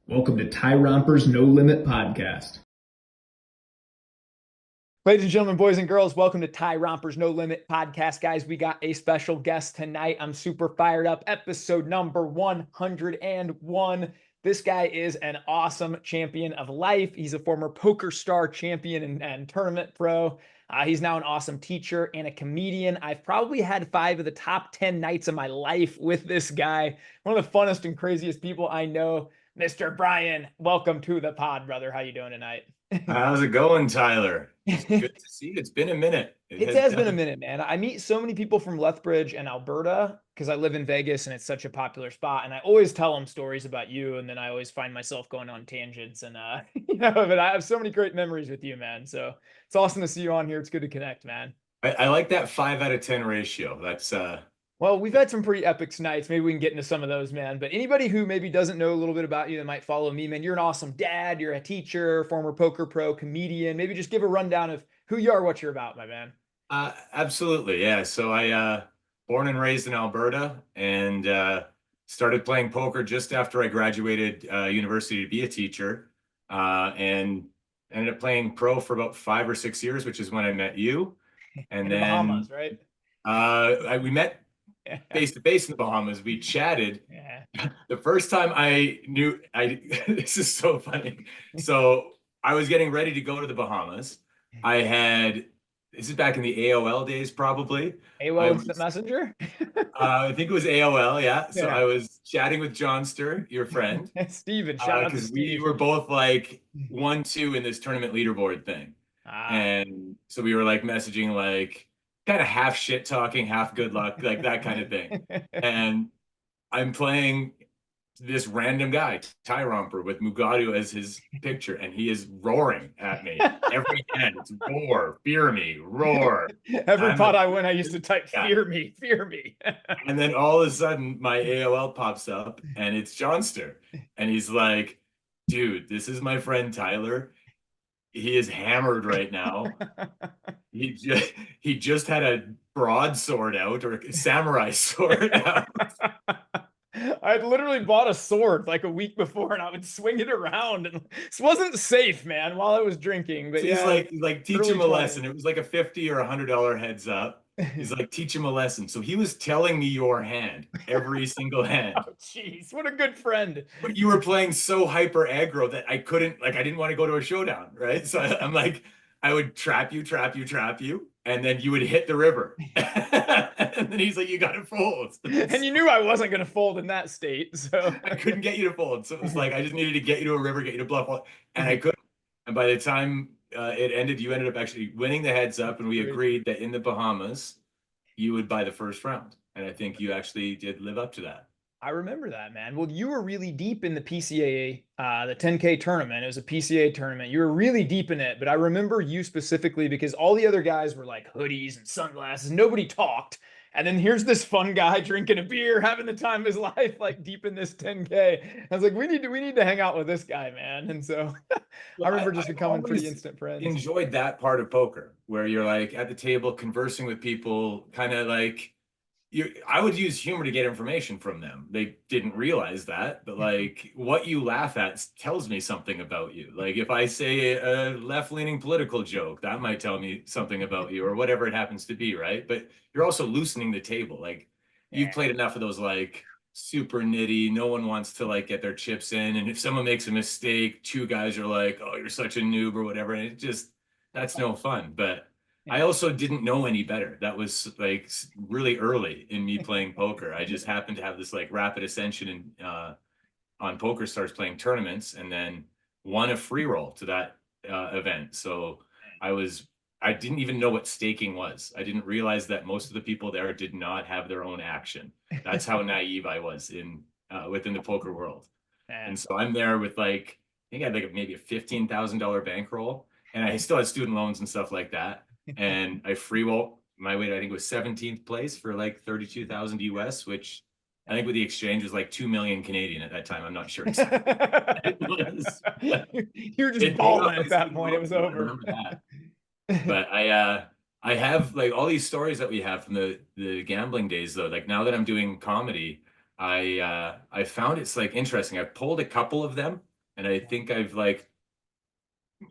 Welcome to Tyrompers No Limit Podcast. Ladies and gentlemen, boys and girls, welcome to Tyrompers No Limit Podcast. Guys, we got a special guest tonight. I'm super fired up. Episode number 101. This guy is an awesome champion of life. He's a former poker star champion and tournament pro. He's now an awesome teacher and a comedian. I've probably had 5 of the top 10 nights of my life with this guy. One of the funnest and craziest people I know. Mr. Brian, welcome to the pod, brother. How you doing tonight? How's it going, Tyler? It's good to see you. It's been a minute. It has been a minute, man. I meet so many people from Lethbridge and Alberta because I live in Vegas and it's such a popular spot. And I always tell them stories about you, and then I always find myself going on tangents. And but I have so many great memories with you, man. So it's awesome to see you on here. It's good to connect, man. I like that 5 out of 10 ratio. That's Well, we've had some pretty epic nights. Maybe we can get into some of those, man. But anybody who maybe doesn't know a little bit about you that might follow me, man, you're an awesome dad. You're a teacher, former poker pro, comedian. Maybe just give a rundown of who you are, what you're about, my man. absolutely, yeah. So I born and raised in Alberta, and started playing poker just after I graduated university to be a teacher, and ended up playing pro for about 5 or 6 years, which is when I met you. And In the then Bahamas, right? we met face to face in the Bahamas. We chatted. Yeah. The first time I knew this is so funny. So I was getting ready to go to the Bahamas. I had This is back in the AOL days, probably. AOL Instant Messenger? I think it was AOL, yeah. So Yeah. I was chatting with Johnster, your friend, Steven, shout out to because we Steve. were both like 1-2 in this tournament leaderboard thing. Ah. And so we were like messaging, like kind of half shit talking, half good luck, like that kind of thing. And I'm playing this random guy, Tyromper, with Mugatu as his picture, and he is roaring at me every hand. It's roar, fear me, roar. Every I'm pot like, I win, I used to type, yeah. fear me, fear me. And then all of a sudden, my AOL pops up, and it's Johnster, and he's like, "Dude, this is my friend Tyler. He is hammered right now. He just he just had a broadsword out, or a samurai sword out." I had literally bought a sword like a week before, and I would swing it around, and this wasn't safe, man, while I was drinking. But So yeah, he's like, teach early him a 20s. lesson. It was like a 50 or $100 heads up. He's like, teach him a lesson. So he was telling me your hand, every single hand. Oh, jeez, what a good friend. But you were playing so hyper aggro that I couldn't, like, I didn't want to go to a showdown, right? So I'm like, I would trap you, trap you, trap you, and then you would hit the river. And then he's like, you got to fold. And you knew I wasn't going to fold in that state, so I couldn't get you to fold. So it was like, I just needed to get you to a river, get you to bluff, and I couldn't. And by the time it ended, you ended up actually winning the heads up, and we agreed that in the Bahamas, you would buy the first round. And I think you actually did live up to that. I remember that, man. Well, you were really deep in the PCA, the 10K tournament. It was a PCA tournament. You were really deep in it, but I remember you specifically because all the other guys were like hoodies and sunglasses. Nobody talked. And then here's this fun guy drinking a beer, having the time of his life, like deep in this 10K. I was like, we need to hang out with this guy, man. And so I remember just becoming pretty instant friends. Enjoyed that part of poker where you're like at the table conversing with people, kind of like I would use humor to get information from them. They didn't realize that, but like what you laugh at tells me something about you. Like if I say a left-leaning political joke, that might tell me something about you or whatever it happens to be, right? But you're also loosening the table. Like you've played enough of those like super nitty, no one wants to like get their chips in. And if someone makes a mistake, 2 guys are like, oh, you're such a noob or whatever. And it just, that's no fun. But I also didn't know any better. That was like really early in me playing poker. I just happened to have this like rapid ascension in on Poker Stars playing tournaments, and then won a free roll to that event. So I didn't even know what staking was. I didn't realize that most of the people there did not have their own action. That's how naive I was in within the poker world. And so I'm there with like, I think I had like maybe a $15,000 bankroll, and I still had student loans and stuff like that. And I free roll my way to, I think it was 17th place for like 32,000 US, which I think with the exchange was like 2 million Canadian at that time. I'm not sure exactly. You were just balling at that point. It was over. I remember that. But I have like all these stories that we have from the gambling days though. Like now that I'm doing comedy, I found it's like interesting. I pulled a couple of them And I think I've like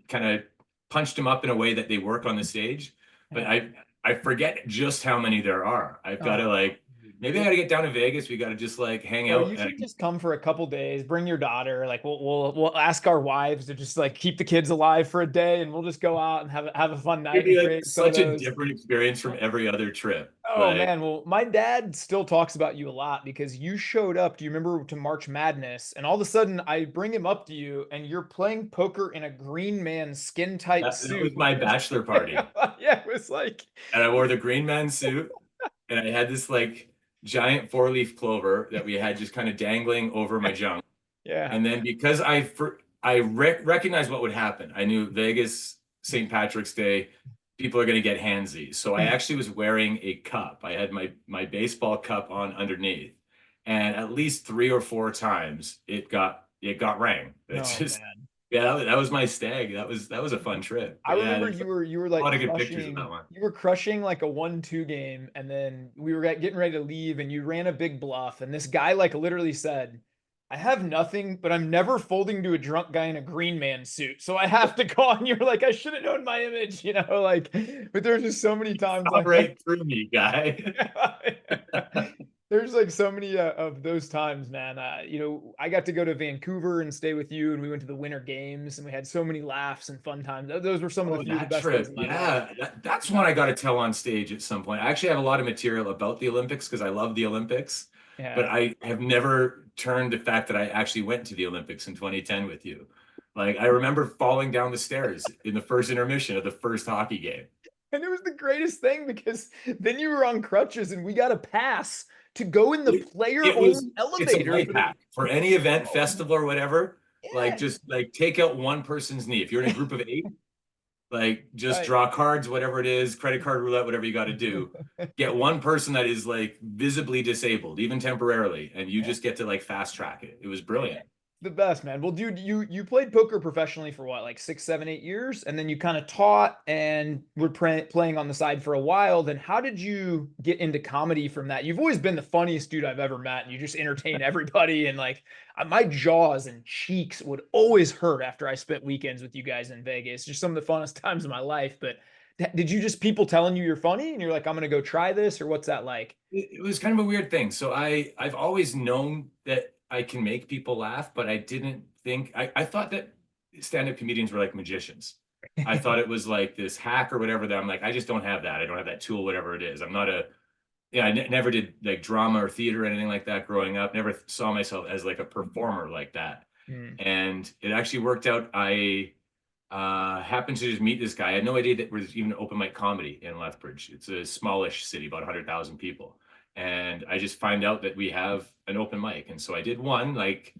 kind of punched them up in a way that they work on the stage. But Yeah. I forget just how many there are. I've got to Oh, like, maybe I got to get down to Vegas. We got to just like hang bro, out you and should just come for a couple days. Bring your daughter. Like we'll ask our wives to just like keep the kids alive for a day, and we'll just go out and have a fun it'd night be and like create such a photos. different experience from every other trip. Oh Like, man, well, my dad still talks about you a lot because you showed up, do you remember, to March Madness? And all of a sudden I bring him up to you and you're playing poker in a green man skin tight that suit. was my bachelor party. Yeah, it was like And I wore the green man suit and I had this like giant 4-leaf clover that we had just kind of dangling over my junk. yeah. And then because I recognized what would happen, I knew Vegas, St. Patrick's Day, people are going to get handsy. So I actually was wearing a cup. I had my baseball cup on underneath, and at least 3 or 4 times it got rang. It's Oh just man. yeah, that was my stag. That was a fun trip. I But yeah, remember there's you were a like lot of good pictures of that crushing one. you were crushing like a 1-2 game, and then we were getting ready to leave and you ran a big bluff, and this guy like literally said, I have nothing, but I'm never folding to a drunk guy in a green man suit. So I have to call. And you're like, I should have known my image, like, but there's just so many times Got like that. right through me, guy. There's like so many of those times, man. I got to go to Vancouver and stay with you, and we went to the Winter Games, and we had so many laughs and fun times. Those were some of the Oh, few of the that best days trip. of my life. Yeah. That's one I got to tell on stage at some point. I actually have a lot of material about the Olympics because I love the Olympics, but Yeah. I have never turned the fact that I actually went to the Olympics in 2010 with you. Like, I remember falling down the stairs in the first intermission of the first hockey game. And it was the greatest thing because then you were on crutches and we got a pass to go in the It, player it was, only it's a elevator life for the. hack for any event, Oh, festival, or whatever. Like, yeah. just like take out one person's knee. If you're in a group of 8, like just Right. draw cards, whatever it is, credit card roulette, whatever you got to do. Get one person that is like visibly disabled, even temporarily, and you Yeah. just get to like fast track it. It was brilliant. The best, man. Well, dude, you played poker professionally for what, like 6, 7, 8 years, and then you kind of taught and were playing on the side for a while. Then how did you get into comedy from that? You've always been the funniest dude I've ever met, and you just entertain everybody. And like my jaws and cheeks would always hurt after I spent weekends with you guys in Vegas. Just some of the funnest times of my life. But did you just people telling you you're funny, and you're like, I'm gonna go try this, or what's that like? It was kind of a weird thing. So I've always known that I can make people laugh, but I didn't think I thought that stand-up comedians were like magicians. I thought it was like this hack or whatever that I'm like, I just don't have that. I don't have that tool, whatever it is. I'm not a yeah, I never did like drama or theater or anything like that growing up. Never saw myself as like a performer like that. Hmm. And it actually worked out. I happened to just meet this guy. I had no idea that there was even open mic comedy in Lethbridge. It's a smallish city, about 100,000 people. And I just find out that we have an open mic. And so I did one like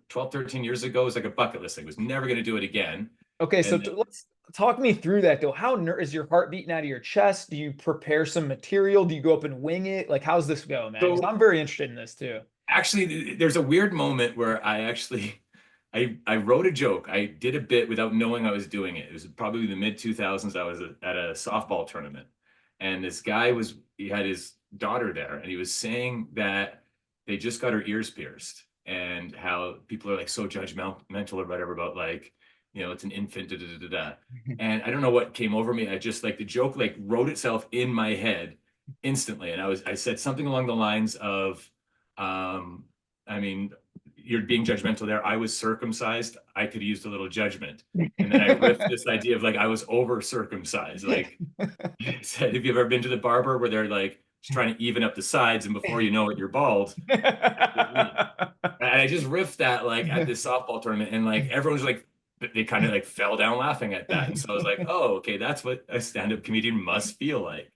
12, 13 years ago. It was like a bucket list thing. I was never going to do it again. Okay, so And let's talk me through that though. How is your heart beating out of your chest? Do you prepare some material? Do you go up and wing it? Like, how's this go, man? Because so I'm very interested in this too. actually, there's a weird moment where I wrote a joke. I did a bit without knowing I was doing it. It was probably the mid 2000s. I was at a softball tournament, and this guy he had his daughter there, and he was saying that they just got her ears pierced, and how people are like so judgmental or whatever about like, it's an infant, da, da, da, da, da. And I don't know what came over me. I just like the joke like wrote itself in my head instantly, and I said something along the lines of, I mean, you're being judgmental there. I was circumcised. I could have used a little judgment. And then I riffed this idea of like I was over circumcised. Like I said, have you ever been to the barber where they're like just trying to even up the sides, and before you know it, you're bald? That's what I mean. And I just riffed that like at this softball tournament, and like everyone's like they kind of like fell down laughing at that. And so I was like, oh, okay, that's what a stand-up comedian must feel like.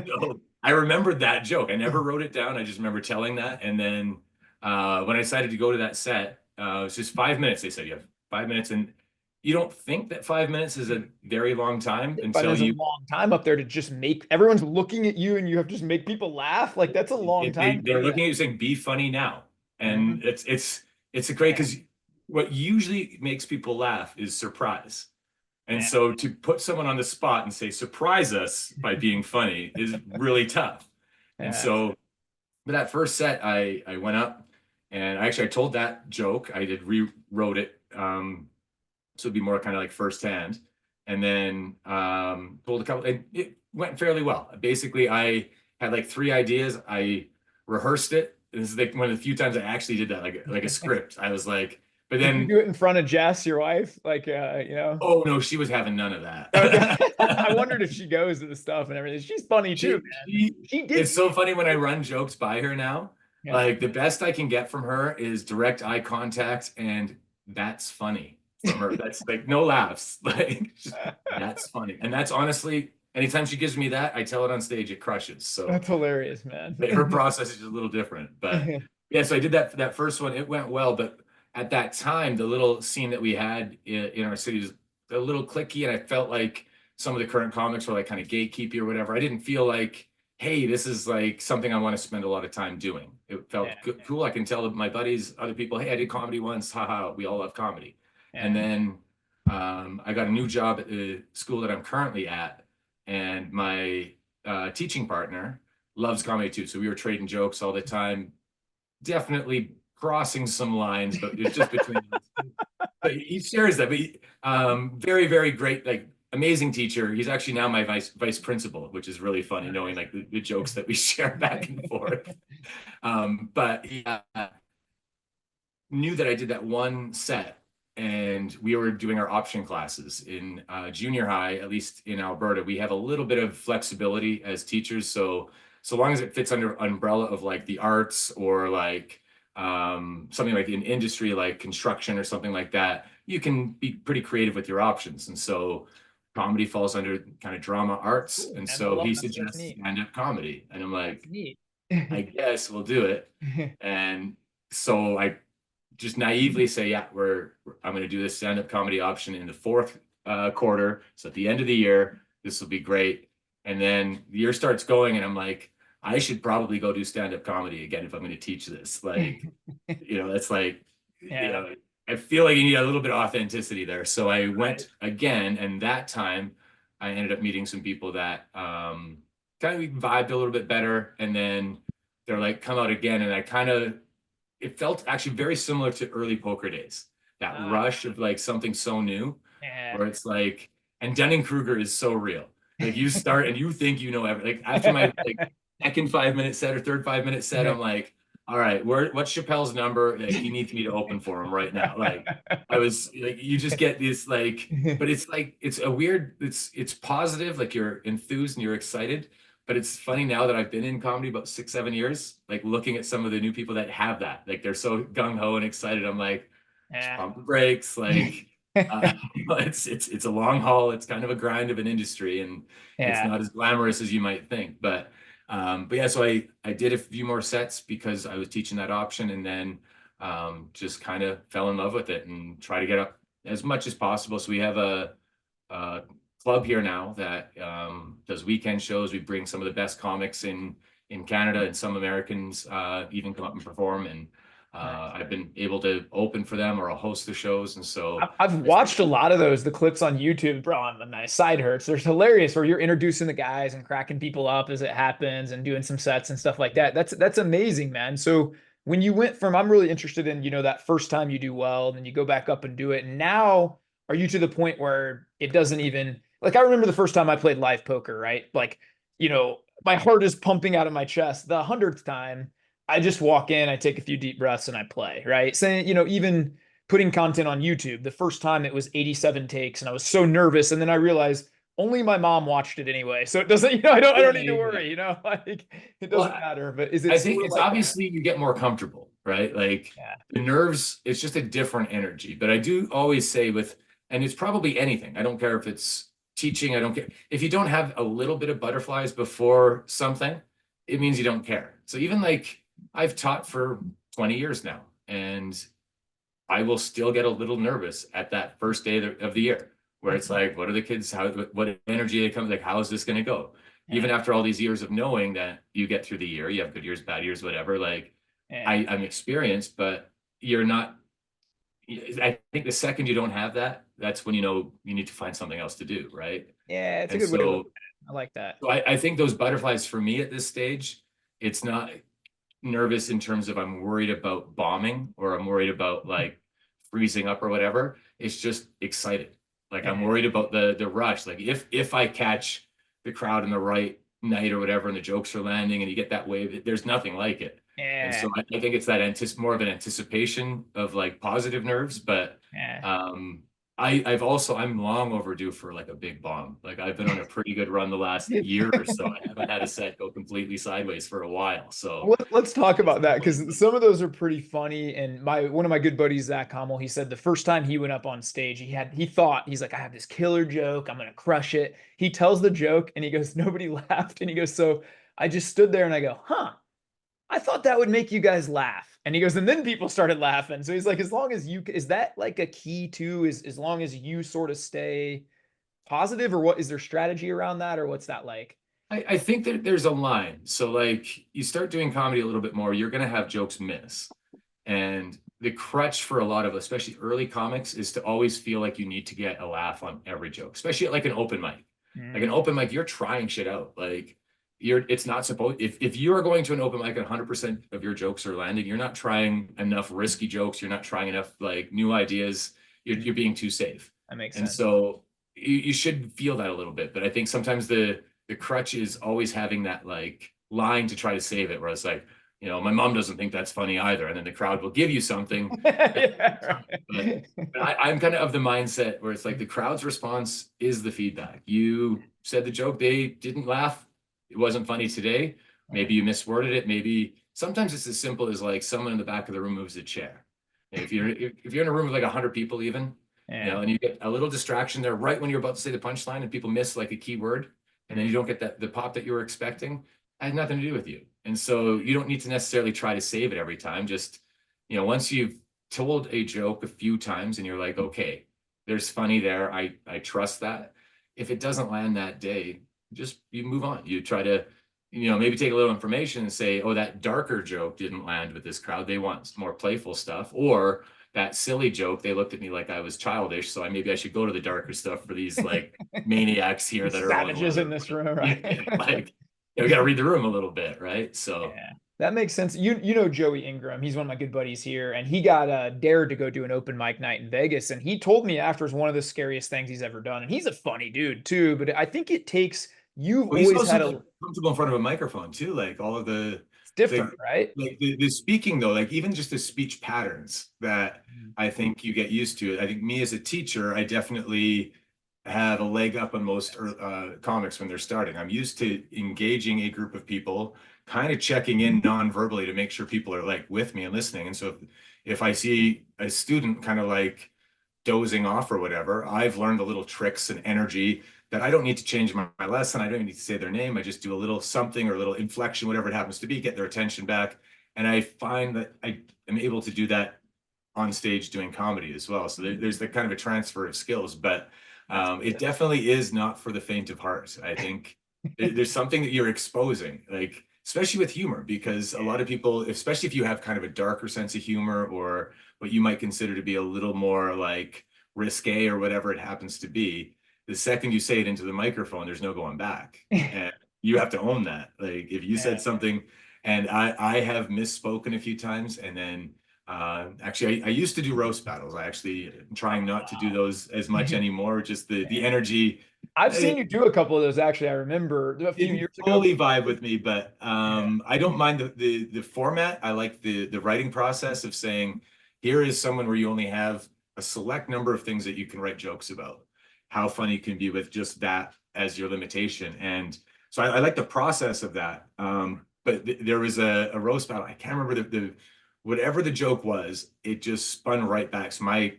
So I remembered that joke. I never wrote it down. I just remember telling that. And then when I decided to go to that set, it was just 5 minutes. They said you have 5 minutes, and you don't think that 5 minutes is a very long time But until there's a you long time up there to just make everyone's looking at you and you have to just make people laugh. Like that's a long time to they're do looking that. at you saying, "Be funny now," and Mhm. it's a great because what usually makes people laugh is surprise. And Yeah. so to put someone on the spot and say, surprise us by being funny is really tough. And Yeah. so, but that first set, I went up And I told that joke. I rewrote it. So it'd be more kind of like firsthand. And then told a couple, and it went fairly well. Basically, I had like 3 ideas. I rehearsed it. This is like one of the few times I actually did that, like a script. I was like, but Did you then, do it in front of Jess, your wife? Like, oh no, she was having none of that. Okay. I wondered if she goes to the stuff and everything. She's funny too, man. She did. It's so funny when I run jokes by her now. Yeah. Like the best I can get from her is direct eye contact, and that's funny from her. That's like no laughs. Like that's funny. And that's honestly, anytime she gives me that, I tell it on stage, it crushes. So That's hilarious, man. her process is just a little different. But yeah, so I did that first one. It went well, but at that time, the little scene that we had in our city was a little clicky, and I felt like some of the current comics were like kind of gatekeepy or whatever. I didn't feel like, hey, this is like something I want to spend a lot of time doing. It felt cool. I can tell my buddies, other people, hey, I did comedy once. Haha, we all love comedy. And then I got a new job at the school that I'm currently at, and my teaching partner loves comedy too. So we were trading jokes all the time, definitely crossing some lines, but it's just between us. But he shares that. But very, very great, like amazing teacher. He's actually now my vice principal, which is really funny, knowing like the jokes that we share back and forth. But he knew that I did that one set, and we were doing our option classes in junior high. At least in Alberta, we have a little bit of flexibility as teachers. So long as it fits under umbrella of like the arts or like something like in industry, like construction or something like that, you can be pretty creative with your options. And so comedy falls under kind of drama arts. Ooh, and so he suggests stand-up comedy. And I'm like, I guess we'll do it. And so I just naively say, yeah, I'm going to do this stand-up comedy option in the fourth quarter. So at the end of the year, this will be great. And then the year starts going, and I'm like, I should probably go do stand-up comedy again if I'm going to teach this. Like, it's like, I feel like you need a little bit of authenticity there. So I went again, and that time I ended up meeting some people that kind of vibed a little bit better. And then they're like, come out again. And it felt actually very similar to early poker days. That rush of like something so new, where it's like, and Dunning-Kruger is so real. Like you start and you think you know everything. Like after my second 5-minute set or third 5-minute set, I'm like, all right, what's Chappelle's number? Like, he needs me to open for him right now. Like I was like, you just get this like, but it's like, it's a weird, it's positive, like you're enthused and you're excited. But it's funny now that I've been in comedy about 6-7 years, like looking at some of the new people that have that, like they're so gung-ho and excited. I'm like, pump the brakes. Like it's a long haul. It's kind of a grind of an industry, and it's not as glamorous as you might think. But yeah, so I did a few more sets because I was teaching that option, and then just kind of fell in love with it and try to get up as much as possible. So we have a club here now that does weekend shows. We bring some of the best comics in Canada, and some Americans even come up and perform. And I've been able to open for them, or I'll host the shows. And so I've watched a lot of those, the clips on YouTube, bro. My side hurts. They're hilarious where you're introducing the guys and cracking people up as it happens and doing some sets and stuff like that. That's amazing, man. So when you went from, I'm really interested in, that first time you do well, and then you go back up and do it. And now are you to the point where it doesn't even, like, I remember the first time I played live poker, right? Like, my heart is pumping out of my chest. The 100th time, I just walk in, I take a few deep breaths, and I play, right? Saying, even putting content on YouTube, the first time it was 87 takes, and I was so nervous. And then I realized only my mom watched it anyway. So it doesn't, I don't need to worry, like it doesn't matter. But is it? I think it's like obviously you get more comfortable, right? Like the nerves, it's just a different energy. But I do always say and it's probably anything. I don't care if it's teaching. I don't care. If you don't have a little bit of butterflies before something, it means you don't care. So even like I've taught for 20 years now, and I will still get a little nervous at that first day of the year, where it's like, what are the kids, what energy they come, like, how is this going to go? Even after all these years of knowing that you get through the year, you have good years, bad years, whatever, like I'm experienced, but you're not. I think the second you don't have that, that's when you need to find something else to do, right? Yeah, it's a good way to look at it. I like that. So I think those butterflies for me at this stage, it's not, nervous in terms of I'm worried about bombing or I'm worried about like freezing up or whatever. It's just excited. Like I'm worried about the rush. Like if I catch the crowd in the right night or whatever, and the jokes are landing and you get that wave, there's nothing like it. And Yeah. so I think it's that more of an anticipation of like positive nerves, but Yeah. I'm long overdue for like a big bomb. Like I've been on a pretty good run the last year or so. I haven't had a set go completely sideways for a while. So Let's talk about that, because some of those are pretty funny. And one of my good buddies, Zach Hummel, he said the first time he went up on stage, he's like, I have this killer joke, I'm gonna crush it. He tells the joke and he goes, nobody laughed. And he goes, so I just stood there and I go, huh, I thought that would make you guys laugh. And he goes, and then people started laughing. So he's like, as long as you, is that like a key too, is as long as you sort of stay positive, or what is there strategy around that, or what's that like? I think that there's a line. So like you start doing comedy a little bit more, you're gonna have jokes miss. And the crutch for a lot of, especially early comics, is to always feel like you need to get a laugh on every joke, especially at like an open mic. Like an open mic, you're trying shit out. Like it's not supposed, if you are going to an open mic and 100% of your jokes are landing, you're not trying enough risky jokes. You're not trying enough like new ideas. You're being too safe. That makes And sense. so you should feel that a little bit. But I think sometimes the crutch is always having that like line to try to save it, where it's like, my mom doesn't think that's funny either. And then the crowd will give you something. Yeah, But I'm kind of the mindset where it's like the crowd's response is the feedback. You said the joke, they didn't laugh. It wasn't funny today. Maybe you misworded it. Maybe sometimes it's as simple as like someone in the back of the room moves a chair. If you're in a room with like 100 people even, and you get a little distraction there right when you're about to say the punchline and people miss like a key word, and then you don't get the pop that you were expecting, it had nothing to do with you. And so you don't need to necessarily try to save it every time. Just, once you've told a joke a few times and you're like, okay, there's funny there. I trust that. If it doesn't land that day, just you move on. You try to, maybe take a little information and say, oh, that darker joke didn't land with this crowd. They want more playful stuff. Or that silly joke, they looked at me like I was childish. So maybe I should go to the darker stuff for these like maniacs here that are savages in this room, right? like, we got to read the room a little bit, right? So yeah, that makes sense. You know Joey Ingram, he's one of my good buddies here, and he got dared to go do an open mic night in Vegas, and he told me after it's one of the scariest things he's ever done. And he's a funny dude too, but I think it takes, you've well, he's always also had like, comfortable in front of a microphone too, like all of it's different, right? like the speaking though, like even just the speech patterns that I think you get used to. I think me as a teacher, I definitely have a leg up on most comics when they're starting. I'm used to engaging a group of people, kind of checking in non-verbally to make sure people are like with me and listening. And so if I see a student kind of like dozing off or whatever, I've learned the little tricks and energy that I don't need to change my lesson. I don't even need to say their name. I just do a little something or a little inflection, whatever it happens to be, get their attention back. And I find that I am able to do that on stage doing comedy as well. So there's the kind of a transfer of skills, but it definitely is not for the faint of heart. I think there's something that you're exposing, like especially with humor, because a lot of people, especially if you have kind of a darker sense of humor or what you might consider to be a little more like risque or whatever it happens to be, the second you say it into the microphone, there's no going back. And you have to own that. Like if you said something, and I have misspoken a few times, and then actually I used to do roast battles. I actually am trying not to do those as much anymore. Just the energy. I've seen you do a couple of those actually. I remember a few years ago. Totally vibe with me, but I don't mind the format. I like the writing process of saying, here is someone where you only have a select number of things that you can write jokes about. How funny can be with just that as your limitation. And so I like the process of that. But there was a roast battle. I can't remember the whatever the joke was, it just spun right back. So my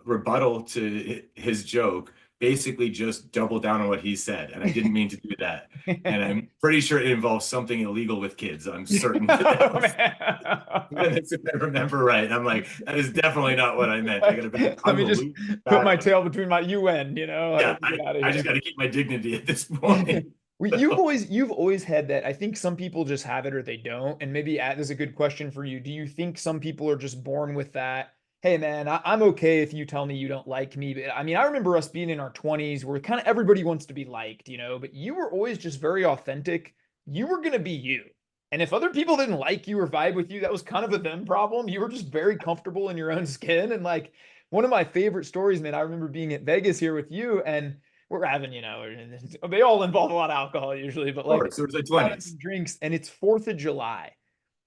rebuttal to his joke basically just doubled down on what he said. And I didn't mean to do that. And I'm pretty sure it involves something illegal with kids. I'm certain. If I remember right. I'm like, that is definitely not what I meant. I gotta let me just put my tail between my UN, Yeah, I just got to keep my dignity at this point. You've always had that. I think some people just have it or they don't. And maybe that is a good question for you. Do you think some people are just born with that? Hey man, I'm okay if you tell me you don't like me. But I mean, I remember us being in our 20s where kind of everybody wants to be liked, but you were always just very authentic. You were going to be you. And if other people didn't like you or vibe with you, that was kind of a them problem. You were just very comfortable in your own skin. And like one of my favorite stories, man, I remember being at Vegas here with you and we're having, they all involve a lot of alcohol usually, but Of like course, it was like having 20s. some drinks and it's 4th of July.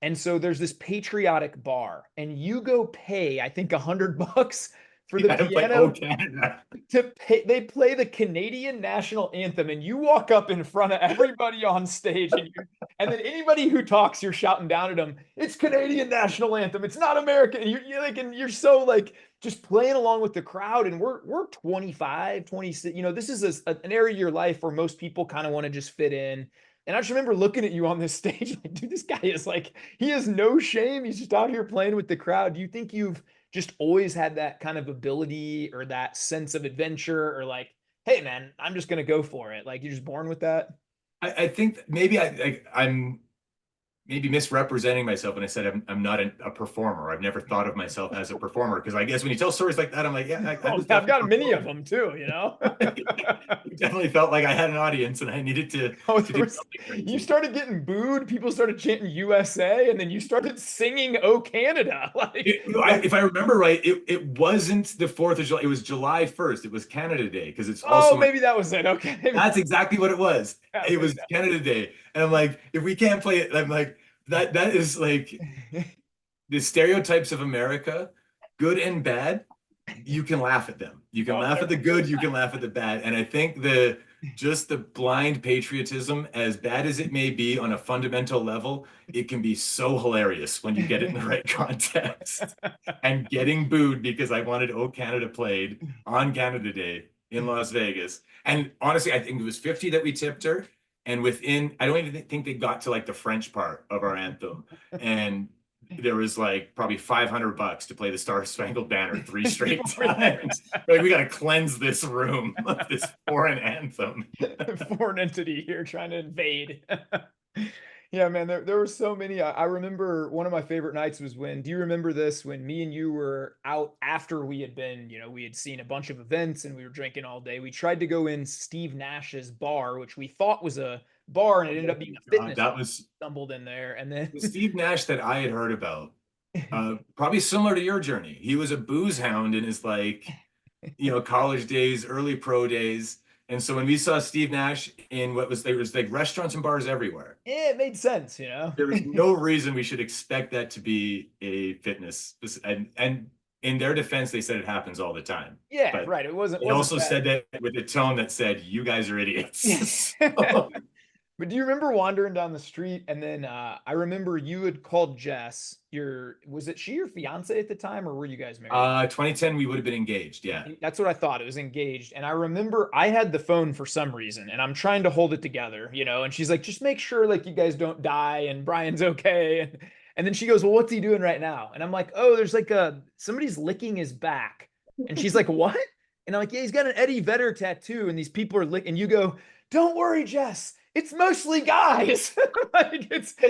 And so there's this patriotic bar and you go pay, I think $100 for the Yeah, to play Oh piano Canada. to pay. They play the Canadian national anthem and you walk up in front of everybody on stage and then anybody who talks, you're shouting down at them, it's Canadian national anthem, it's not American. You're like, and you're so like just playing along with the crowd. And we're 25, 26, this is an area of your life where most people kind of want to just fit in. And I just remember looking at you on this stage like, dude, this guy is like, he has no shame, he's just out here playing with the crowd. Do you think you've just always had that kind of ability or that sense of adventure, or like, hey man, I'm just gonna go for it? Like you're just born with that? I think that maybe I'm maybe misrepresenting myself when I said I'm not a performer. I've never thought of myself as a performer because I guess when you tell stories like that, I'm like, yeah, I was I've got definitely many of performing. them too. Definitely felt like I had an audience and I needed Oh, to do something you crazy. started getting booed, people started chanting USA, and then you started singing "Oh Canada." Like, If I remember right, it wasn't the 4th of July. It was July 1st. It was Canada Day because it's oh, also my. maybe that was it. Okay, maybe, That's exactly what it was. yeah, It maybe was Canada Day, and I'm like, if we can't play it, I'm like, that is like that. the stereotypes of America, good and bad. You can laugh at them. You can Oh, laugh at the good, you can laugh at the bad. And I think just the blind patriotism, as bad as it may be on a fundamental level, it can be so hilarious when you get it in the right context. And getting booed because I wanted "Oh Canada" played on Canada Day in Las Vegas. And honestly, I think it was 50 that we tipped her. And I don't even think they got to like the French part of our anthem. And there was like probably $500 to play the Star Spangled Banner 3 straight times. Like, we got to cleanse this room of this foreign anthem. Foreign entity here trying to invade. Yeah, man, there were so many. I remember one of my favorite nights was when, do you remember this? When me and you were out after we had been, we had seen a bunch of events and we were drinking all day. We tried to go in Steve Nash's bar, which we thought was a bar, and it ended up being a God, fitness. that was Stumbled in there, and then the Steve Nash that I had heard about. Probably similar to your journey. He was a booze hound in his college days, early pro days. And so when we saw Steve Nash in there was like restaurants and bars everywhere. yeah, it made sense, There was no reason we should expect that to be a fitness. And in their defense, they said it happens all the time. Yeah, But right. It wasn't they wasn't also that. said that with a tone that said, "You guys are idiots." But do you remember wandering down the street and then I remember you had called Jess. Was it she your fiance at the time, or were you guys married? 2010, we would have been engaged. Yeah. That's what I thought. It was engaged. And I remember I had the phone for some reason and I'm trying to hold it together, and she's like, just make sure like you guys don't die and Brian's okay. And then she goes, well, what's he doing right now? And I'm like, oh, there's like somebody's licking his back. And she's like, what? And I'm like, yeah, he's got an Eddie Vedder tattoo and these people are licking. And you go, don't worry, Jess. It's mostly guys. Like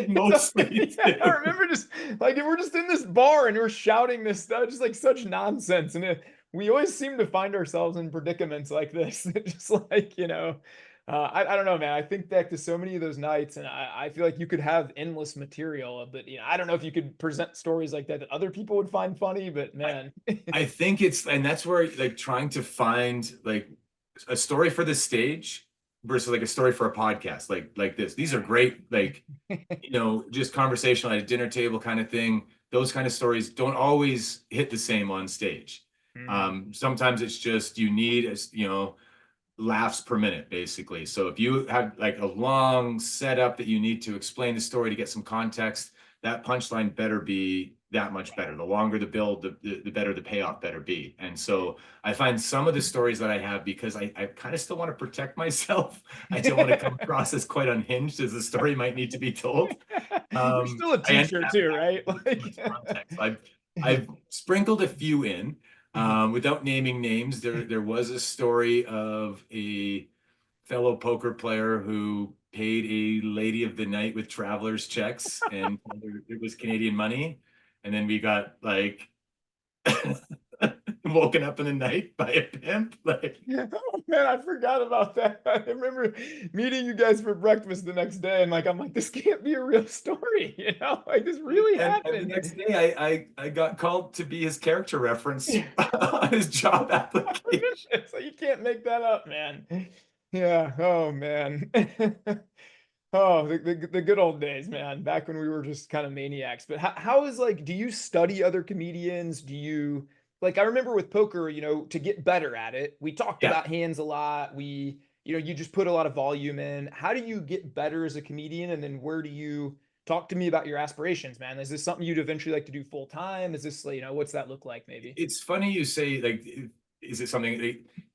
Mostly. yeah, I remember just like we're just in this bar and we're shouting this stuff, just like such nonsense. And we always seem to find ourselves in predicaments like this. Just like, I don't know, man. I think back to so many of those nights, and I feel like you could have endless material. But I don't know if you could present stories like that other people would find funny. But man, I think and that's where like trying to find like a story for the stage versus like a story for a podcast like this. These are great, like, just conversational at a dinner table kind of thing. Those kind of stories don't always hit the same on stage. Sometimes it's just you need laughs per minute, basically. So if you have like a long setup that you need to explain the story to get some context, that punchline better be that much better. The longer the build, the better the payoff better be. And so I find some of the stories that I have, because I kind of still want to protect myself. I don't want to come across as quite unhinged as the story might need to be told. You're still a teacher too, right? Like, context. I've sprinkled a few in. Without naming names, there was a story of a fellow poker player who paid a lady of the night with traveler's checks, and it was Canadian money. And then we got like woken up in the night by a pimp. Like, oh man, I forgot about that. I remember meeting you guys for breakfast the next day, and like I'm like, this can't be a real story, like this really and the happened. next day I got called to be his character reference on his job application. So you can't make that up, man. Yeah. Oh man. Oh, the good old days, man. Back when we were just kind of maniacs. But how is like, do you study other comedians? Do you like, I remember with poker, to get better at it, we talked Yeah. about hands a lot. You just put a lot of volume in. How do you get better as a comedian? And then where do you talk to me about your aspirations, man? Is this something you'd eventually like to do full time? Is this, what's that look like maybe? It's funny you say, like, is it something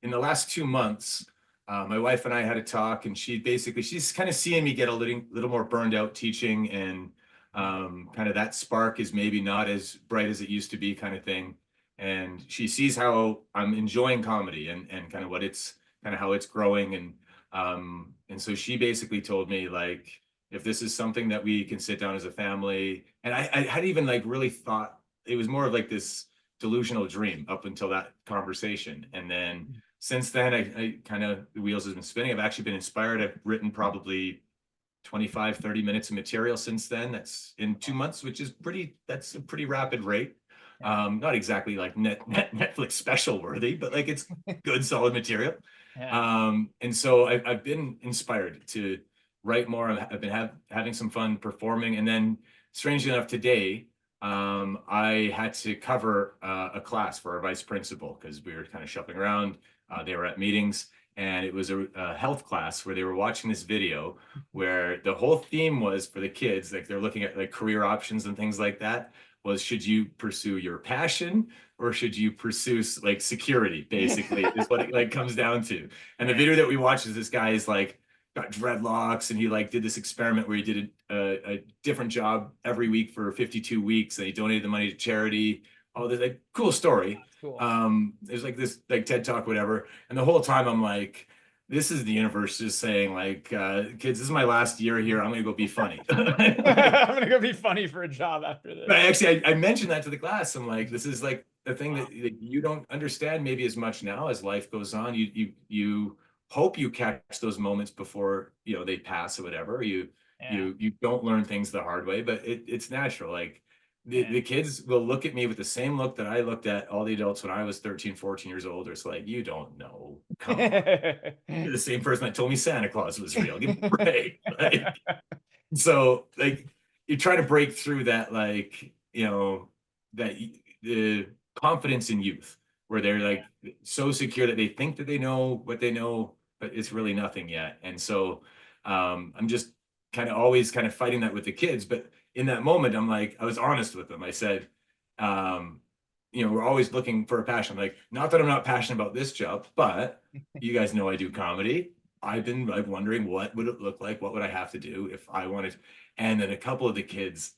in the last 2 months, my wife and I had a talk, and she's kind of seeing me get a little more burned out teaching, and kind of that spark is maybe not as bright as it used to be, kind of thing. And she sees how I'm enjoying comedy, and kind of how it's growing. And so she basically told me, like, if this is something that we can sit down as a family, and I hadn't even like really thought, it was more of like this delusional dream up until that conversation. And then since then, I kind of, the wheels has been spinning. I've actually been inspired. I've written probably 25, 30 minutes of material since then. That's in 2 months, that's a pretty rapid rate. Not exactly like Netflix special worthy, but like it's good, solid material. And so I've been inspired to write more. I've been having some fun performing. And then strangely enough, today, I had to cover a class for our vice principal because we were kind of shuffling around. They were at meetings, and it was a health class where they were watching this video where the whole theme was for the kids, like they're looking at like career options and things like that, was should you pursue your passion or should you pursue like security, basically, is what it like comes down to. And the video that we watched is this guy is like got dreadlocks, and he like did this experiment where he did a different job every week for 52 weeks, and he donated the money to charity. Oh, this like cool story. Cool. There's like this like TED Talk, whatever. And the whole time I'm like, this is the universe just saying, like, kids, this is my last year here. I'm gonna go be funny. I'm gonna go be funny for a job after this. But actually, I mentioned that to the class. I'm like, this is like the thing that you don't understand maybe as much now as life goes on. You hope you catch those moments before they pass or whatever. You don't learn things the hard way, but it's natural. Like the kids will look at me with the same look that I looked at all the adults when I was 13, 14 years old. It's like, you don't know. Come on. You're the same person that told me Santa Claus was real. Give me a break. Like, so like you try to break through that, like, that the confidence in youth where they're like so secure that they think that they know what they know, but it's really nothing yet. And so I'm just kind of always kind of fighting that with the kids. But in that moment, I'm like, I was honest with them. I said, we're always looking for a passion. I'm like, not that I'm not passionate about this job, but you guys know I do comedy. I've been like wondering, what would it look like? What would I have to do if I wanted? And then a couple of the kids,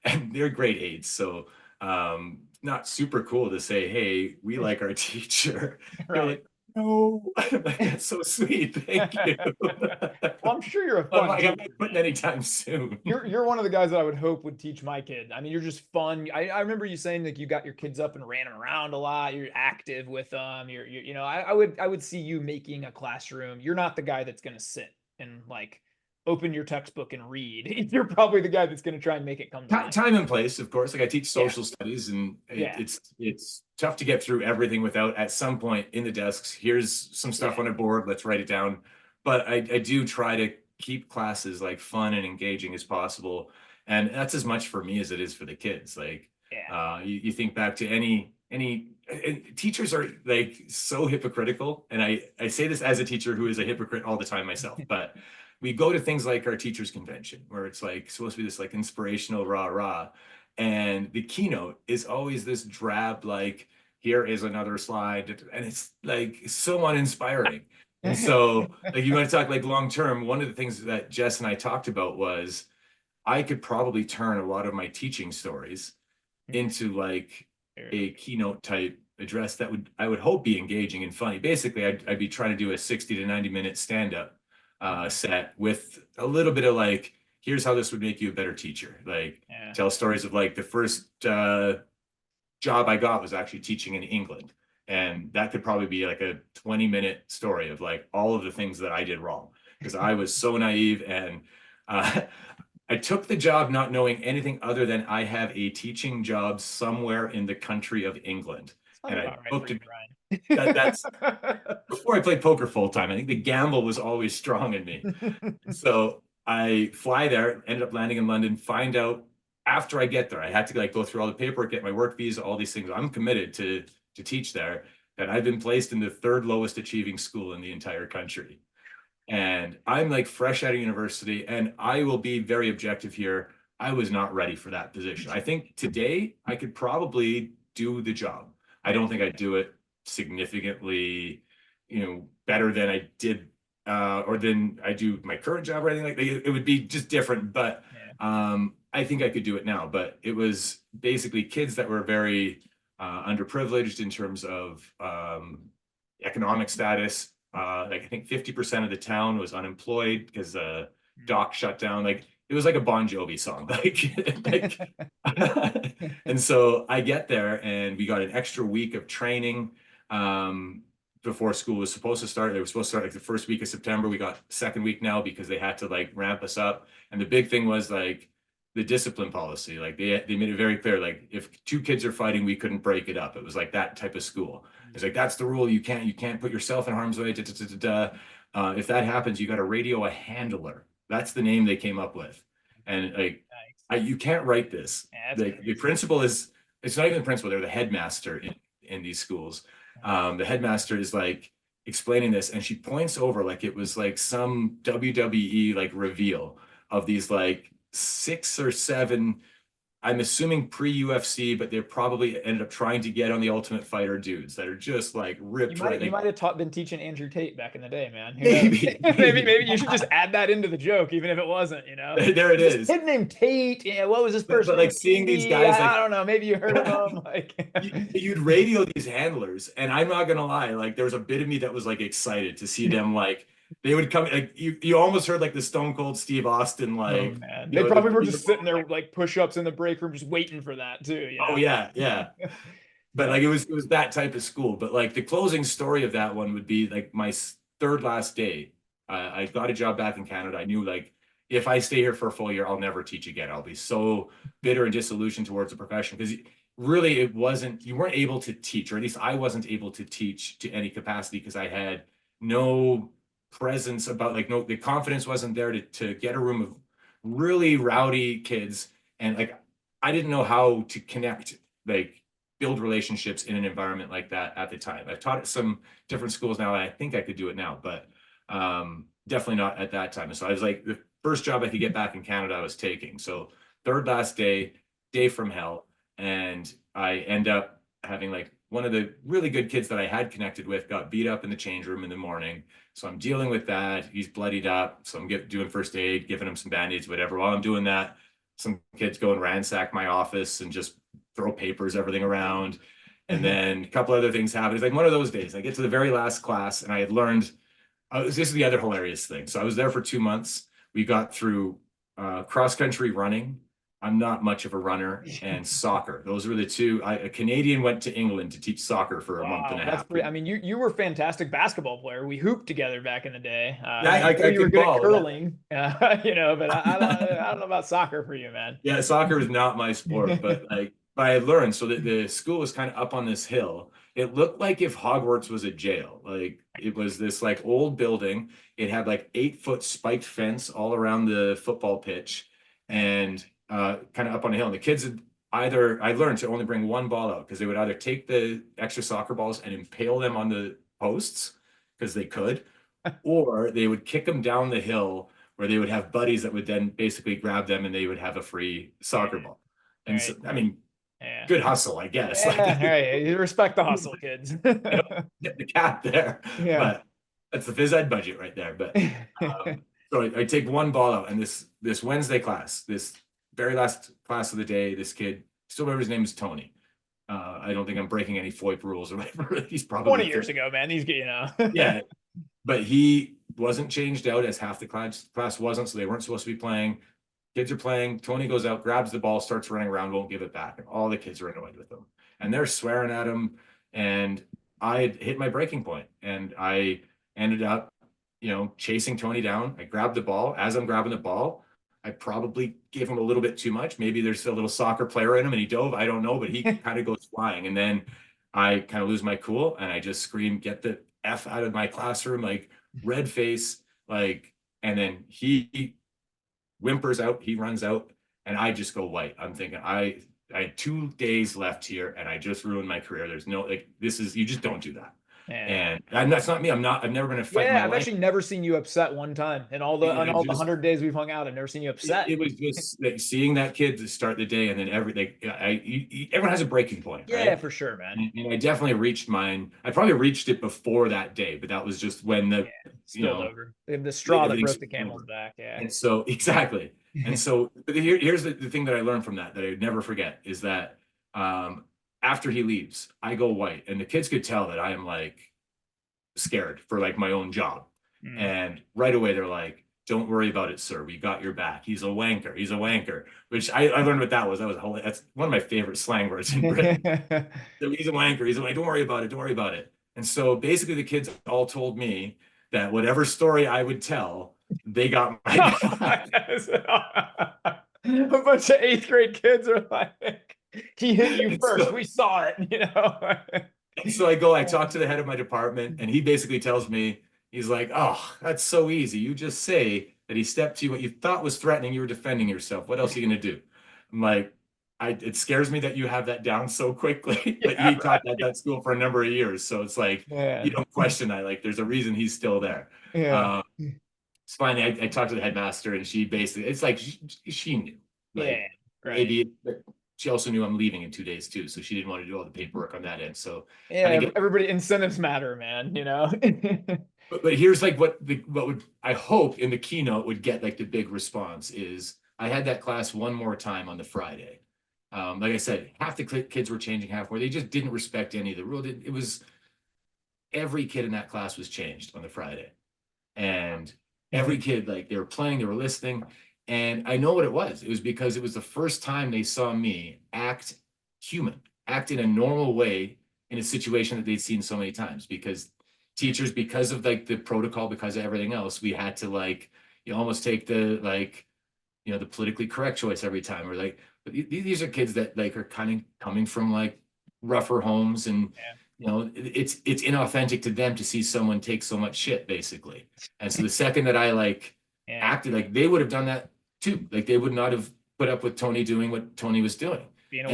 and they're grade 8, so not super cool to say, hey, we like our teacher. Right. Like, no, that's so sweet. Thank you. Well, I'm sure you're a fun. I'm not putting anytime soon. You're one of the guys that I would hope would teach my kid. I mean, you're just fun. I remember you saying like you got your kids up and ran them around a lot. You're active with them. I would see you making a classroom. You're not the guy that's gonna sit and like open your textbook and read. You're probably the guy that's going to try and make it come to life. Time and place, of course. Like I teach social studies, and it's tough to get through everything without at some point in the desks, here's some stuff on a board, let's write it down. But I do try to keep classes like fun and engaging as possible. And that's as much for me as it is for the kids. Like you think back to any teachers are like so hypocritical. And I say this as a teacher who is a hypocrite all the time myself, but we go to things like our teachers convention where it's like supposed to be this like inspirational rah, and the keynote is always this drab, like, here is another slide, and it's like so uninspiring. And so like you want to talk like long term, one of the things that Jess and I talked about was I could probably turn a lot of my teaching stories into like a keynote type address that I would hope be engaging and funny. Basically, I'd be trying to do a 60 to 90 minute stand-up set with a little bit of like, here's how this would make you a better teacher. Like tell stories of like the first job I got was actually teaching in England. And that could probably be like a 20-minute story of like all of the things that I did wrong because I was so naive. And I took the job not knowing anything other than I have a teaching job somewhere in the country of England. Sounds And I about right for booked you, it. Brian. That's before I played poker full time. I think the gamble was always strong in me. So I fly there, ended up landing in London, find out after I get there, I had to like go through all the paperwork, get my work visa, all these things. I'm committed to teach there. And I've been placed in the third lowest achieving school in the entire country. And I'm like fresh out of university, and I will be very objective here. I was not ready for that position. I think today I could probably do the job. I don't think I'd do it significantly, better than I did or than I do my current job or anything like that. It would be just different, but I think I could do it now. But it was basically kids that were very underprivileged in terms of economic status. Like I think 50% of the town was unemployed because dock shut down. Like it was like a Bon Jovi song. And so I get there and we got an extra week of training before school was supposed to start. They were supposed to start like the first week of September. We got second week now because they had to like ramp us up. And the big thing was like the discipline policy. Like they made it very clear, like if two kids are fighting, we couldn't break it up. It was like that type of school. It's like, that's the rule. You can't put yourself in harm's way. If that happens, you got to radio a handler. That's the name they came up with. And like, you can't write this. The principal it's not even the principal, they're the headmaster in these schools. The headmaster is like explaining this, and she points over like it was like some WWE like reveal of these like 6 or 7, I'm assuming pre-UFC, but they probably ended up trying to get on the Ultimate Fighter dudes that are just like ripped. You might have been teaching Andrew Tate back in the day, man. Maybe. Maybe you should just add that into the joke, even if it wasn't, There it is. Kid named Tate. Yeah, what was this person? But like seeing these guys, I don't know. Maybe you heard of them. Like you'd radio these handlers, and I'm not gonna lie, like there was a bit of me that was like excited to see them like. They would come like you almost heard like the Stone Cold Steve Austin like man. They probably were just sitting there like push-ups in the break room just waiting for that too. Oh yeah. But like it was that type of school. But like the closing story of that one would be like my third last day. I got a job back in Canada. I knew like if I stay here for a full year, I'll never teach again. I'll be so bitter and disillusioned towards the profession because really you weren't able to teach, or at least I wasn't able to teach to any capacity because I had no presence about like the confidence wasn't there to get a room of really rowdy kids, and like I didn't know how to connect, like build relationships in an environment like that at the time. I've taught at some different schools now, and I think I could do it now, but definitely not at that time. And so I was like, the first job I could get back in Canada I was taking. So third last day from hell, and I end up having like one of the really good kids that I had connected with got beat up in the change room in the morning. So I'm dealing with that. He's bloodied up. So I'm doing first aid, giving him some band-aids, whatever. While I'm doing that, some kids go and ransack my office and just throw papers, everything around. And then a couple other things happen. It's like one of those days. I get to the very last class, and I had learned, this is the other hilarious thing. So I was there for 2 months. We got through cross-country running. I'm not much of a runner, and soccer. Those were the two. A Canadian went to England to teach soccer for a month and a half. I mean, you were a fantastic basketball player. We hooped together back in the day. I you were good at curling, but I don't know about soccer for you, man. Yeah, soccer is not my sport, but I learned so that the school was kind of up on this hill. It looked like if Hogwarts was a jail. Like it was this like old building. It had like 8-foot spiked fence all around the football pitch, and kind of up on the hill. And the kids I learned to only bring one ball out because they would either take the extra soccer balls and impale them on the posts because they could, or they would kick them down the hill where they would have buddies that would then basically grab them and they would have a free soccer ball. And so, I mean, good hustle, I guess. Right. You respect the hustle, kids. Get the cap there. Yeah. But that's the phys ed budget right there. But so I take one ball out, and this Wednesday class, this very last class of the day, this kid, still remember his name is Tony. I don't think I'm breaking any FOIP rules or whatever. He's probably 20 years ago, man. He's yeah, but he wasn't changed out as half the class wasn't, so they weren't supposed to be playing. Kids are playing. Tony goes out, grabs the ball, starts running around, won't give it back, and all the kids are annoyed with him, and they're swearing at him. And I had hit my breaking point, and I ended up, chasing Tony down. I grabbed the ball. As I'm grabbing the ball, I probably gave him a little bit too much. Maybe there's a little soccer player in him and he dove. I don't know, but he kind of goes flying. And then I kind of lose my cool and I just scream, "Get the F out of my classroom," like red face, like, and then he whimpers out, he runs out, and I just go white. I'm thinking, I had 2 days left here and I just ruined my career. There's no, like, you just don't do that. Yeah. And that's not me. I've never been a fight in my I've life. actually never seen you upset one time in all the 100 days we've hung out. I've never seen you upset. It was just like seeing that kid to start the day, and then everyone has a breaking point. Yeah, right? for sure, man. And I definitely reached mine. I probably reached it before that day, but that was just when spilled over. The straw that broke the camel's back. Yeah. And so exactly. And so but here's the thing that I learned from that I would never forget is that after he leaves, I go white, and the kids could tell that I am like scared for like my own job. And right away they're like, "Don't worry about it, sir. We got your back. He's a wanker. He's a wanker." Which I learned what that was. That's one of my favorite slang words in Britain. He's a wanker. He's like, "Don't worry about it. Don't worry about it." And so basically the kids all told me that whatever story I would tell, they got my back. A bunch of 8th grade kids are like, "He hit you first. We saw it," And so I talk to the head of my department, and he basically tells me, he's like, "Oh, that's so easy. You just say that he stepped to you, what you thought was threatening, you were defending yourself. What else are you going to do?" I'm like, it scares me that you have that down so quickly. But he taught at that school for a number of years. So it's like, you don't question that. Like, there's a reason he's still there. It's fine. I talked to the headmaster, and she basically, it's like, she knew. Like, maybe she also knew I'm leaving in 2 days too, so she didn't want to do all the paperwork on that end. So everybody, incentives matter, man. But here's like what would I hope in the keynote would get like the big response is I had that class one more time on the Friday. Like I said, half the kids were changing, half more. They just didn't respect any of the rules. It was every kid in that class was changed on the Friday, and every kid, like, they were playing, they were listening. And I know what it was. It was because it was the first time they saw me act human, act in a normal way in a situation that they'd seen so many times. Because teachers, because of like the protocol, because of everything else, we had to like, almost take the like, the politically correct choice every time. Or like, but these are kids that like are kind of coming from like rougher homes, and it's inauthentic to them to see someone take so much shit, basically. And so the second that I like acted like, they would have done that too. Like, they would not have put up with Tony doing what Tony was doing. Being a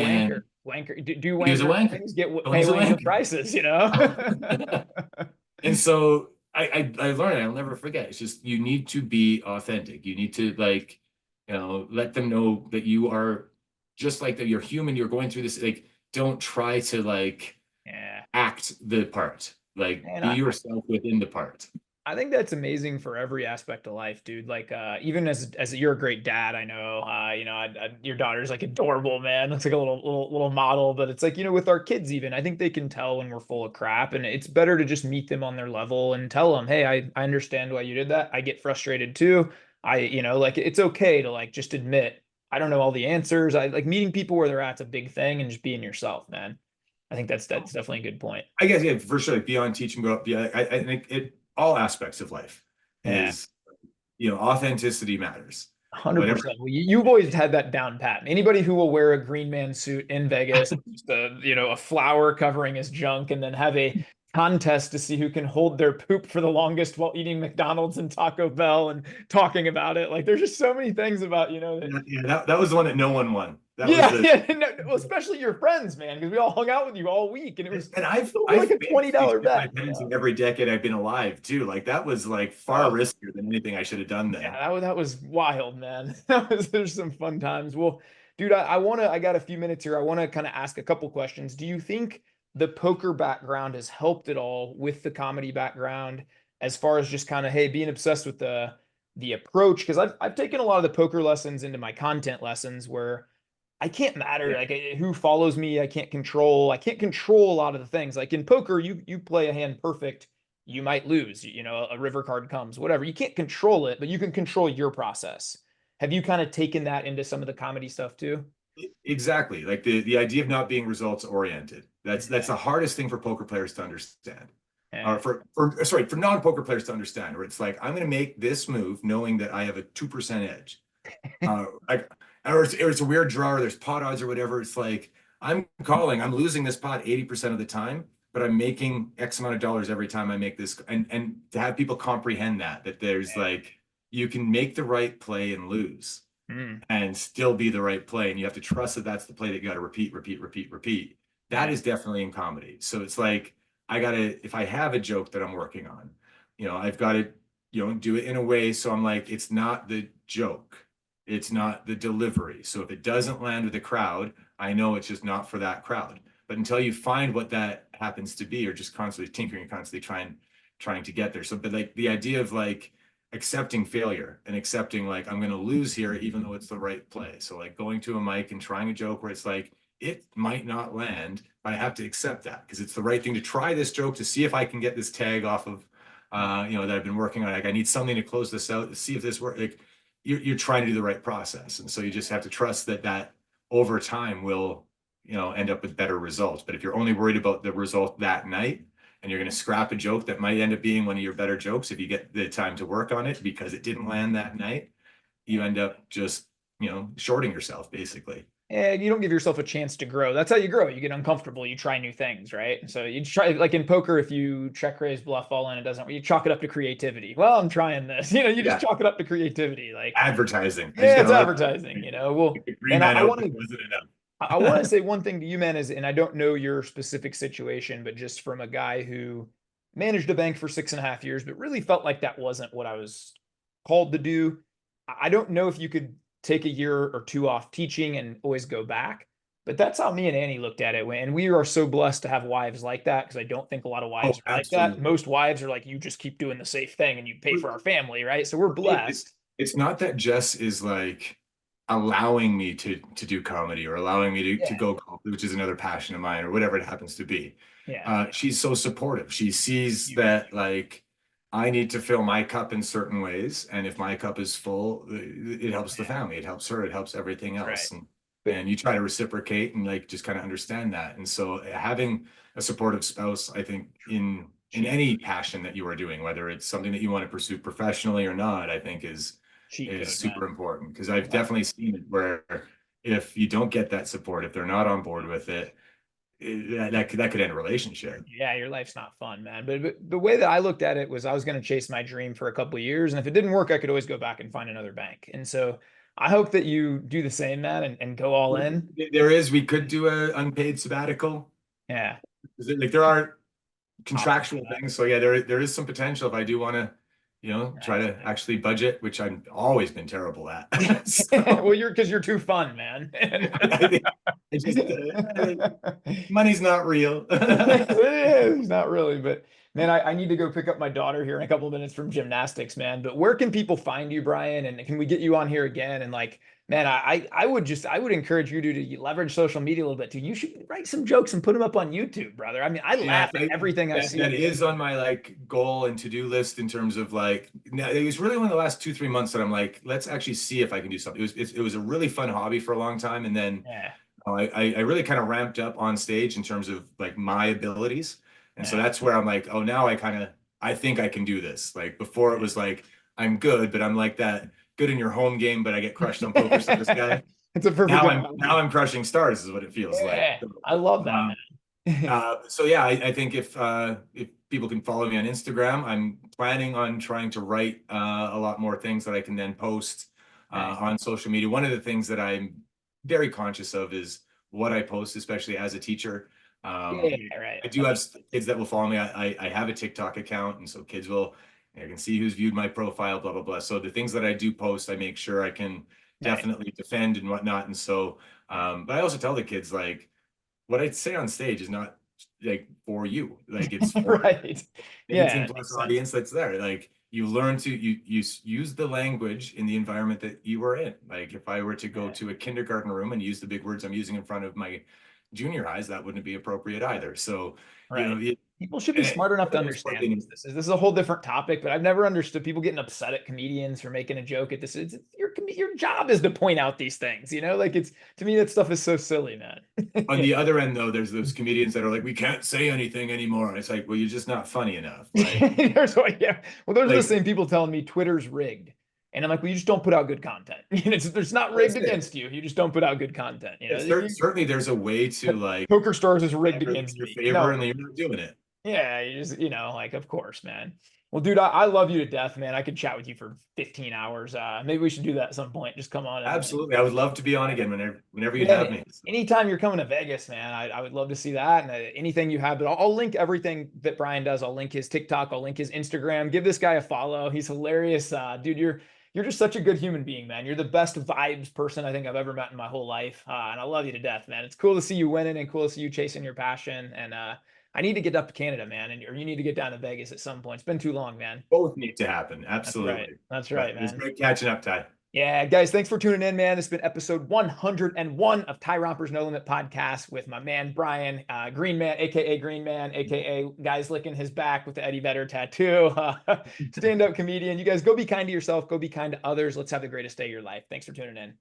wanker. Do wanker things get wanker prices, And so I learned, I'll never forget. It's just, you need to be authentic. You need to like, let them know that you are just like that. You're human. You're going through this. Like, don't try to like act the part. Like, be yourself within the part. I think that's amazing for every aspect of life, dude. Like, even as you're a great dad, I know, your daughter's like adorable, man. Looks like a little model, but it's like, with our kids, even, I think they can tell when we're full of crap, and it's better to just meet them on their level and tell them, "Hey, I understand why you did that. I get frustrated too. Like, it's okay to like, just admit, I don't know all the answers." I like meeting people where they're at's a big thing, and just being yourself, man. I think that's definitely a good point. I guess, yeah, for sure. Like, beyond teaching, grow up. Yeah, I think all aspects of life is, authenticity matters. 100%. Well, you've always had that down pat. Anybody who will wear a green man suit in Vegas, just a flower covering his junk, and then have a contest to see who can hold their poop for the longest while eating McDonald's and Taco Bell and talking about it. Like, there's just so many things about, that was the one that no one won. Well, especially your friends, man, because we all hung out with you all week, and it was, and I've like a $20 bet. In every decade I've been alive too. Like, that was like far riskier than anything I should have done then. Yeah, that was wild, man. There's some fun times. Well, dude, I got a few minutes here. I want to kind of ask a couple questions. Do you think the poker background has helped at all with the comedy background, as far as just kind of, hey, being obsessed with the approach? Because I've taken a lot of the poker lessons into my content lessons, where I can't matter like who follows me. I can't control a lot of the things. Like in poker, you play a hand perfect, you might lose, a river card comes, whatever. You can't control it, but you can control your process. Have you kind of taken that into some of the comedy stuff too? Exactly. Like the idea of not being results oriented. That's Yeah. the hardest thing for poker players to understand. Or Yeah. for non-poker players to understand, where it's like, I'm going to make this move knowing that I have a 2% edge. Like, or it's a weird draw, or there's pot odds or whatever. It's like, I'm losing this pot 80% of the time, but I'm making X amount of dollars every time I make this. And to have people comprehend that there's like, you can make the right play and lose Mm. and still be the right play. And you have to trust that that's the play that you got to repeat, repeat, repeat, repeat. That Yeah. is definitely in comedy. So it's like, if I have a joke that I'm working on, I've got to, do it in a way. So I'm like, it's not the joke. It's not the delivery. So if it doesn't land with the crowd, I know it's just not for that crowd. But until you find what that happens to be, or just constantly tinkering, constantly trying to get there. So, but like the idea of like, accepting failure and accepting like I'm going to lose here even though it's the right play. So like going to a mic and trying a joke where it's like it might not land, but I have to accept that because it's the right thing to try this joke to see if I can get this tag off of that I've been working on. Like I need something to close this out to see if this works. Like you're trying to do the right process, and so you just have to trust that over time will end up with better results. But if you're only worried about the result that night, and you're going to scrap a joke that might end up being one of your better jokes if you get the time to work on it because it didn't land that night, you end up just, shorting yourself basically. And you don't give yourself a chance to grow. That's how you grow. You get uncomfortable. You try new things, right? So you try, like in poker, if you check raise bluff all in, it doesn't. You chalk it up to creativity. Well, I'm trying this. You just Yeah. chalk it up to creativity. Like, Advertising. I just yeah, got it's to let advertising. Well, the green and man I out want to wasn't I want to say one thing to you, man, is, and I don't know your specific situation, but just from a guy who managed a bank for 6.5 years, but really felt like that wasn't what I was called to do. I don't know if you could take a year or two off teaching and always go back, but that's how me and Annie looked at it. And we are so blessed to have wives like that because I don't think a lot of Oh, wives are like that. absolutely. Most wives are like, you just keep doing the safe thing and you pay for our family, right? So we're It's blessed. it's not that Jess is like allowing me to do comedy or allowing me to Yeah. go golf, which is another passion of mine or whatever it happens to be. Yeah. She's so supportive. She sees Huge. that like I need to fill my cup in certain ways, and if my cup is full, it helps the Yeah. family, it helps her, it helps everything That's right. else, and But you try to reciprocate and like just kind of understand that. And so having a supportive spouse, I think in cheat, any passion that you are doing, whether it's something that you want to pursue professionally or not, I think cheat is code, man. super important because I've Yeah. definitely seen it where if you don't get that support, if they're not on board with it, that could end a relationship. Yeah, your life's not fun, man. But the way that I looked at it was I was going to chase my dream for a couple of years. And if it didn't work, I could always go back and find another bank. And so I hope that you do the same, man, and go all in. We could do a unpaid sabbatical. Yeah. Like there are Options for contractual that. things. So yeah, there is some potential if I do want to, try Nice, to actually budget, which I've always been terrible at. man. Well, So because you're too fun, man. I think it's just money's not real. It is not really, but man, I need to go pick up my daughter here in a couple of minutes from gymnastics, man. But where can people find you, Brian? And can we get you on here again? And like, man, I would encourage you to leverage social media a little bit too. You should write some jokes and put them up on YouTube, brother. I mean, I Yeah, laugh at everything I that see. is on my like goal and to-do list in terms of like now it was really one of the last 2-3 months that I'm like, let's actually see if I can do something. It was a really fun hobby for a long time, and then Yeah, I really kind of ramped up on stage in terms of like my abilities. And so yeah, that's where I'm like, oh, now I think I can do this. Like before it yeah. was like, I'm good, but I'm like that good in your home game, but I get crushed on poker stars guy. It's a perfect analogy. Now I'm crushing stars is what it feels like. Yeah, I love that, Um, man. so yeah, I think if people can follow me on Instagram, I'm planning on trying to write a lot more things that I can then post Nice. on social media. One of the things that I'm very conscious of is what I post, especially as a teacher. Yeah, right. I do have kids that will follow me. I have a TikTok account, and so kids will, I can see who's viewed my profile, blah, blah, blah. So the things that I do post, I make sure I can Nice. definitely defend and whatnot. And so, but I also tell the kids like what I say on stage is not like for you, like it's for Right. the Yeah, 18 that plus makes sense. audience that's there. Like you learn to you use the language in the environment that you are in. Like if I were to go Yeah, to a kindergarten room and use the big words I'm using in front of my junior highs, that wouldn't be appropriate either. So, right. People should be smart enough to understand this. This is a whole different topic, but I've never understood people getting upset at comedians for making a joke at this. Your job is to point out these things, like to me, that stuff is so silly, man. On the other end, though, there's those comedians that are like, we can't say anything anymore. It's like, well, you're just not funny enough. Like, those are the same people telling me Twitter's rigged. And I'm like, well, you just don't put out good content. There's not rigged against you. You just don't put out good content. Certainly there's a way to like Poker Stars is rigged against your me. favor, and you're not doing it. Yeah, you just, like, of course, man. Well, dude, I love you to death, man. I could chat with you for 15 hours. Maybe we should do that at some point. Just come on. Absolutely. I would love to be on again whenever you have me. Anytime you're coming to Vegas, man, I would love to see that. And anything you have, but I'll link everything that Brian does. I'll link his TikTok. I'll link his Instagram. Give this guy a follow. He's hilarious. Dude, you're just such a good human being, man. You're the best vibes person I think I've ever met in my whole life. And I love you to death, man. It's cool to see you winning and cool to see you chasing your passion. And I need to get up to Canada, man. Or you need to get down to Vegas at some point. It's been too long, man. Both need to happen. Absolutely. That's right, man. It was great catching up, Ty. Yeah, guys, thanks for tuning in, man. This has been episode 101 of Tyrompers No Limit podcast with my man, Brian, Green Man, a.k.a. Green Man, a.k.a. guy's licking his back with the Eddie Vedder tattoo. Stand-up comedian. You guys go be kind to yourself. Go be kind to others. Let's have the greatest day of your life. Thanks for tuning in.